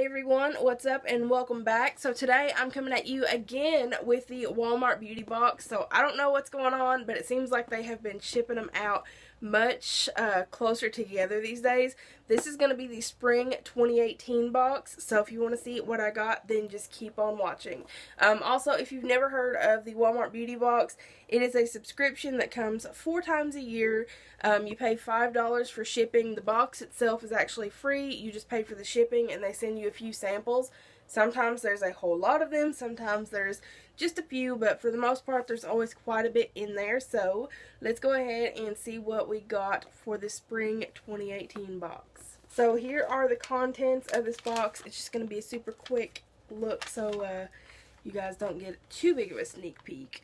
Hey everyone, what's up and welcome back. So today I'm coming at you again with the Walmart beauty box. So I don't know what's going on, but it seems like they have been shipping them out much closer together these days. This is going to be the spring 2018 box, so if you want to see what I got, then just keep on watching. Also, if you've never heard of the Walmart beauty box, it is a subscription that comes 4 times a year. You pay $5 for shipping. The box itself is actually free. You just pay for the shipping and they send you a few samples. Sometimes there's a whole lot of them, sometimes there's just a few, but for the most part there's always quite a bit in there. So let's go ahead and see what we got for the spring 2018 box. So here are the contents of this box. It's just going to be a super quick look so you guys don't get too big of a sneak peek.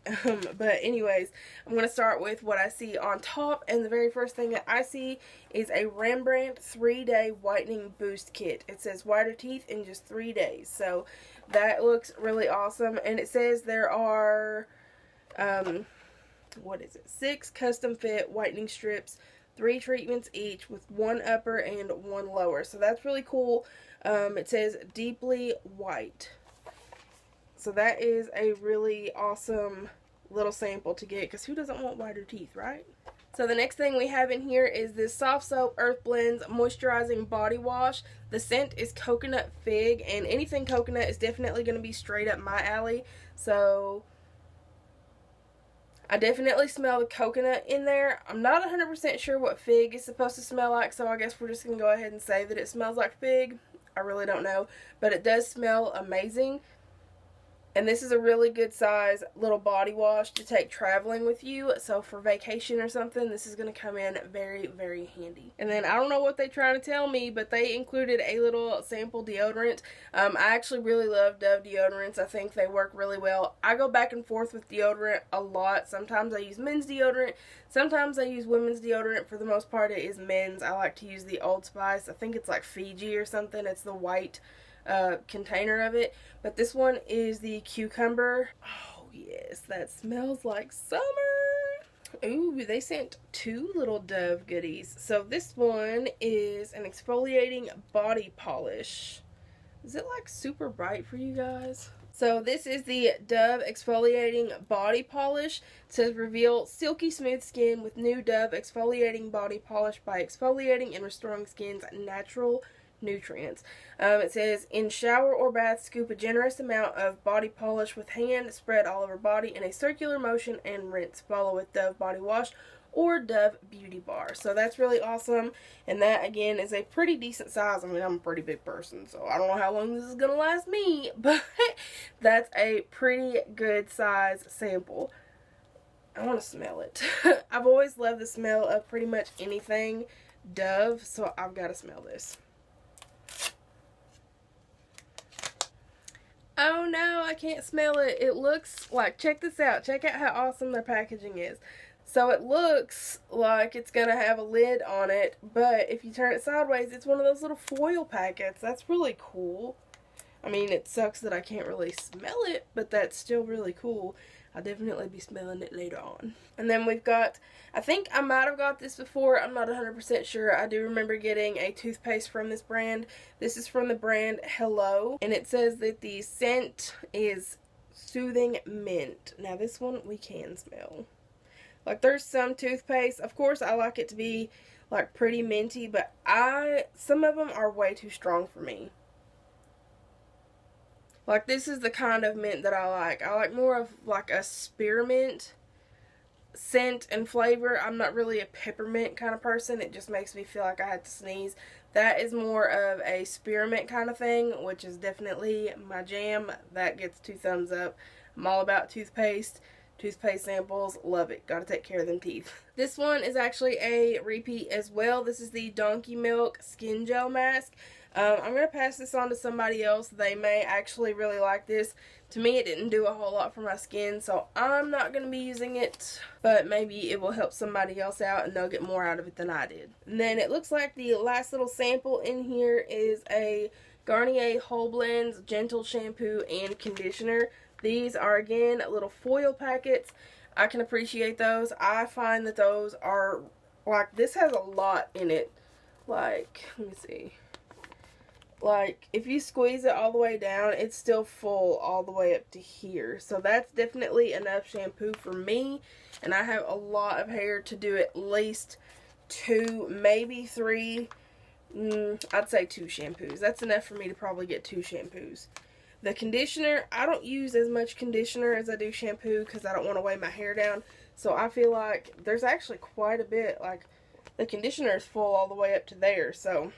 But anyways, I'm going to start with what I see on top, and the very first thing that I see is a Rembrandt 3-day whitening boost kit. It says whiter teeth in just 3 days, so that looks really awesome. And it says there are 6 custom fit whitening strips, 3 treatments each with 1 upper and 1 lower, so that's really cool. It says deeply white. So that is a really awesome little sample to get, because who doesn't want whiter teeth, right? So the next thing we have in here is this Soft Soap Earth Blends Moisturizing Body Wash. The scent is Coconut Fig, and anything coconut is definitely going to be straight up my alley. So I definitely smell the coconut in there. I'm not 100% sure what fig is supposed to smell like, so I guess we're just going to go ahead and say that it smells like fig. I really don't know, but it does smell amazing. And this is a really good size little body wash to take traveling with you. So for vacation or something, this is going to come in very, very handy. And then I don't know what they're trying to tell me, but they included a little sample deodorant. I actually really love Dove deodorants. I think they work really well. I go back and forth with deodorant a lot. Sometimes I use men's deodorant. Sometimes I use women's deodorant. For the most part, it is men's. I like to use the Old Spice. I think it's like Fiji or something. It's the white container of it, but this one is the cucumber. Oh yes, that smells like summer. Ooh, they sent 2 little Dove goodies. So this one is an exfoliating body polish. Is it like super bright for you guys? So this is the Dove exfoliating body polish. It says reveal silky smooth skin with new Dove exfoliating body polish by exfoliating and restoring skin's natural nutrients. It says in shower or bath, scoop a generous amount of body polish with hand, spread all over body in a circular motion, and rinse. Follow with Dove body wash or Dove beauty bar. So that's really awesome, and that again is a pretty decent size. I mean, I'm a pretty big person, so I don't know how long this is gonna last me, but that's a pretty good size sample. I want to smell it. I've always loved the smell of pretty much anything Dove, so I've got to smell this. Oh no, I can't smell it. It looks like, check this out. Check out how awesome their packaging is. So it looks like it's going to have a lid on it, but if you turn it sideways, it's one of those little foil packets. That's really cool. I mean, it sucks that I can't really smell it, but that's still really cool. I'll definitely be smelling it later on. And then we've got, I think I might have got this before. I'm not 100% sure. I do remember getting a toothpaste from this brand. This is from the brand Hello. And it says that the scent is Soothing Mint. Now this one we can smell. Like there's some toothpaste. Of course I like it to be like pretty minty, but some of them are way too strong for me. Like, this is the kind of mint that I like. I like more of, like, a spearmint scent and flavor. I'm not really a peppermint kind of person. It just makes me feel like I had to sneeze. That is more of a spearmint kind of thing, which is definitely my jam. That gets 2 thumbs up. I'm all about toothpaste. Toothpaste samples, love it. Gotta take care of them teeth. This one is actually a repeat as well. This is the Donkey Milk Skin Gel Mask. I'm going to pass this on to somebody else. They may actually really like this. To me, it didn't do a whole lot for my skin, so I'm not going to be using it. But maybe it will help somebody else out and they'll get more out of it than I did. And then it looks like the last little sample in here is a Garnier Whole Blends Gentle Shampoo and Conditioner. These are, again, little foil packets. I can appreciate those. I find that those are, like, this has a lot in it. Like, let me see. Like, if you squeeze it all the way down, it's still full all the way up to here. So that's definitely enough shampoo for me. And I have a lot of hair to do at least 2, maybe 3. I'd say 2 shampoos. That's enough for me to probably get 2 shampoos. The conditioner, I don't use as much conditioner as I do shampoo because I don't want to weigh my hair down. So I feel like there's actually quite a bit. Like, the conditioner is full all the way up to there. So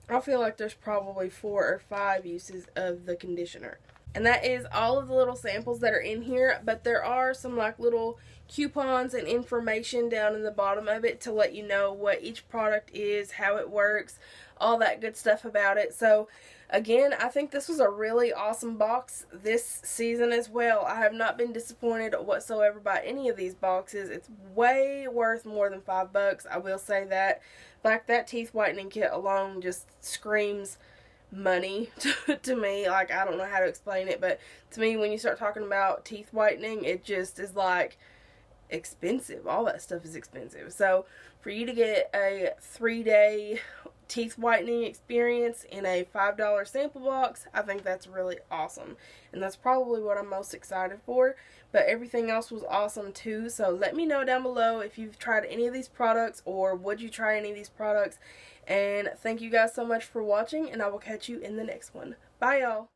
I feel like there's probably 4 or 5 uses of the conditioner. And that is all of the little samples that are in here, but there are some like little coupons and information down in the bottom of it to let you know what each product is, how it works, all that good stuff about it. So again, I think this was a really awesome box this season as well. I have not been disappointed whatsoever by any of these boxes. It's way worth more than $5, I will say that. Like, that teeth whitening kit alone just screams money to me. Like, I don't know how to explain it, but to me, when you start talking about teeth whitening, it just is like expensive. All that stuff is expensive. So for you to get a 3-day teeth whitening experience in a $5 sample box, I think that's really awesome, and that's probably what I'm most excited for. But everything else was awesome too. So let me know down below if you've tried any of these products, or would you try any of these products. And thank you guys so much for watching, and I will catch you in the next one. Bye, y'all.